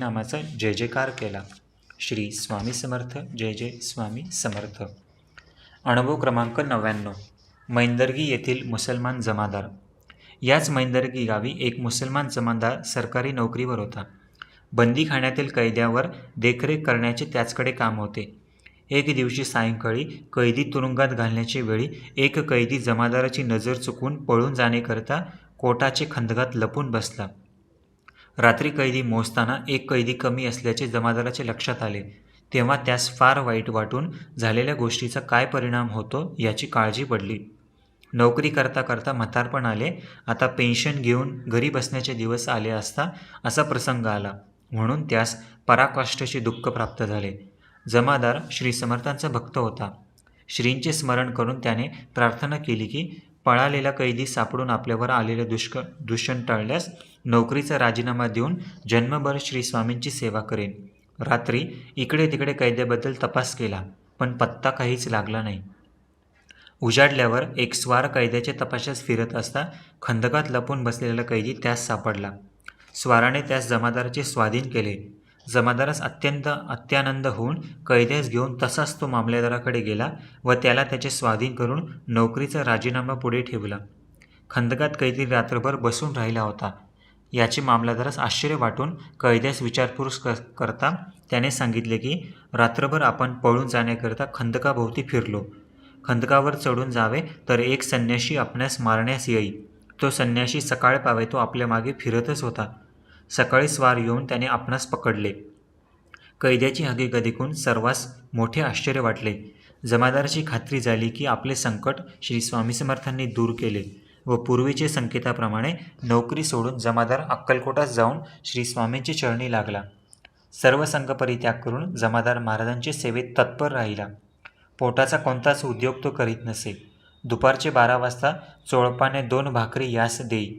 नामाचा जय जयकार केला. श्री स्वामी समर्थ. जय जय स्वामी समर्थ. अनुभव क्रमांक 99. मैंदर्गी येथील मुसलमान जमादार. याच मैंदर्गी गावी एक मुसलमान जमादार सरकारी नोकरीवर होता. बंदीखान्यातील कैद्यावर देखरेख करण्याचे त्याचकडे काम होते. एक दिवशी सायंकाळी कैदी तुरुंगात घालण्याच्या वेळी एक कैदी जमादाराची नजर चुकवून पळून जाण्याकरता कोटाचे खंदकात लपून बसला. रात्री कैदी मोजताना एक कैदी कमी असल्याचे जमादाराच्या लक्षात आले. तेव्हा त्यास फार वाईट वाटून झालेल्या गोष्टीचा काय परिणाम होतो याची काळजी पडली. नोकरी करता करता म्हातारपण आले. आता पेन्शन घेऊन घरी बसण्याचे दिवस आले असता असा प्रसंग आला, म्हणून त्यास पराकाष्ठेचे दुःख प्राप्त झाले. जमादार श्री समर्थांचा भक्त होता. श्रींचे स्मरण करून त्याने प्रार्थना केली की पळालेला कैदी सापडून आपल्यावर आलेले दूषण टाळल्यास नोकरीचा राजीनामा देऊन जन्मभर श्री स्वामींची सेवा करेन. रात्री इकडे तिकडे कैद्याबद्दल तपास केला, पण पत्ता काहीच लागला नाही. उजाडल्यावर एक स्वार कैद्याच्या तपासास फिरत असता खंदकात लपून बसलेला कैदी त्यास सापडला. स्वाराने त्यास जमादाराचे स्वाधीन केले. जमादारास अत्यंत अत्यानंद होऊन कैद्यास घेऊन तसाच तो मामलेदाराकडे गेला व त्याला त्याचे स्वाधीन करून नोकरीचा राजीनामा पुढे ठेवला. खंदकात कैदी रात्रभर बसून राहिला होता. याचे मामलेदारास आश्चर्य वाटून कैद्यास विचारपूस करता त्याने सांगितले की रात्रभर आपण पळून जाण्याकरता खंदकाभोवती फिरलो. खंदकावर चढून जावे तर एक संन्याशी आपणास मारण्यास येई. तो संन्याशी सकाळ पावे तो आपल्या मागे फिरतच होता. सकाळी स्वार येऊन त्याने आपणास पकडले. कैद्याची हकीकत ऐकून सर्वांस मोठे आश्चर्य वाटले. जमादाराची खात्री झाली की आपले संकट श्री स्वामी समर्थांनी दूर केले व पूर्वीचे संकेताप्रमाणे नोकरी सोडून जमादार अक्कलकोटास जाऊन श्री स्वामींची चरणी लागला. सर्व संघ परित्याग करून जमादार महाराजांच्या सेवेत तत्पर राहिला. पोटाचा कोणताच उद्योग तो करीत नसे. दुपारचे 12 वाजता चोळप्पाने 2 भाकरी यास देई.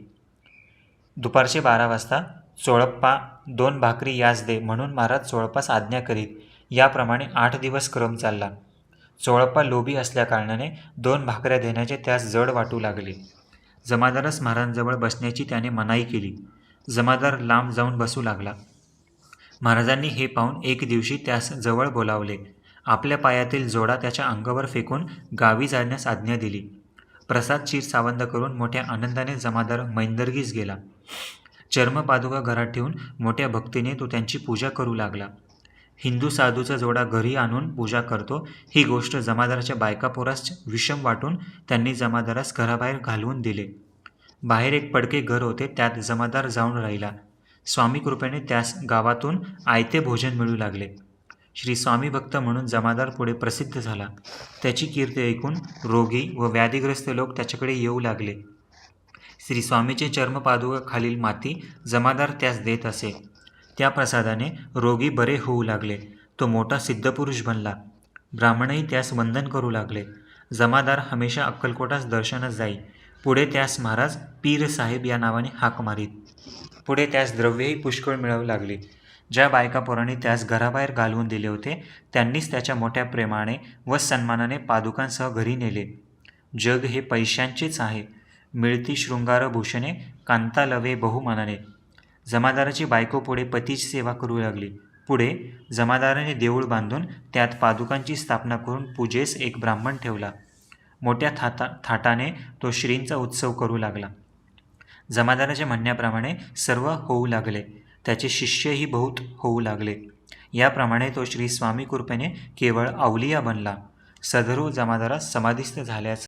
दुपारचे 12 वाजता चोळप्पा 2 भाकरी यास दे म्हणून महाराज चोळप्पास आज्ञा करीत. याप्रमाणे 8 दिवस क्रम चालला. चोळप्पा लोभी असल्याकारणाने 2 भाकऱ्या देण्याचे त्यास जड वाटू लागले. जमादारास महाराजांजवळ बसण्याची त्याने मनाई केली. जमादार लांब जाऊन बसू लागला. महाराजांनी हे पाहून एक दिवशी त्यास जवळ बोलावले. आपल्या पायातील जोडा त्याच्या अंगावर फेकून गावी जाण्यास आज्ञा दिली. प्रसाद क्षीर सावंद करून मोठ्या आनंदाने जमादार मैंदर्गीस गेला. चर्मपादुका घरात ठेवून मोठ्या भक्तीने तो त्यांची पूजा करू लागला. हिंदू साधूचा जोडा घरी आणून पूजा करतो ही गोष्ट जमादाराच्या बायकापोरास विषम वाटून त्यांनी जमादारास घराबाहेर घालवून दिले. बाहेर एक पडके घर होते, त्यात जमादार जाऊन राहिला. स्वामी कृपेने त्यास गावातून आयते भोजन मिळू लागले. श्री स्वामी भक्त म्हणून जमादार पुढे प्रसिद्ध झाला. त्याची कीर्ती ऐकून रोगी व व्याधीग्रस्त लोक त्याच्याकडे येऊ लागले. श्री स्वामीचे चर्मपादुका खालील माती जमादार त्यास देत असे. त्या प्रसादाने रोगी बरे होऊ लागले. तो मोठा सिद्धपुरुष बनला. ब्राह्मणही त्यास वंदन करू लागले. जमादार हमेशा अक्कलकोटास दर्शनास जाई. पुढे त्यास महाराज पीर साहेब या नावाने हाक मारीत. पुढे त्यास द्रव्यही पुष्कळ मिळवू लागले. ज्या बायकापोरांनी त्यास घराबाहेर घालवून दिले होते त्यांनीच त्याच्या मोठ्या प्रेमाने व सन्मानाने पादुकांसह घरी नेले. जग हे पैशांचेच आहे. मिळती शृंगारभूषणे कांता लवे बहुमानाने. जमादाराची बायको पुढे पतीची सेवा करू लागली. पुढे जमादाराने देऊळ बांधून त्यात पादुकांची स्थापना करून पूजेस एक ब्राह्मण ठेवला. मोठ्या थाटाने तो श्रींचा उत्सव करू लागला. जमादाराच्या म्हणण्याप्रमाणे सर्व होऊ लागले. त्याचे शिष्यही बहुत होऊ लागले. याप्रमाणे तो श्री स्वामी कृपेने केवळ अवलिया बनला. सदरू जमादारास समाधिस्थ झाल्यास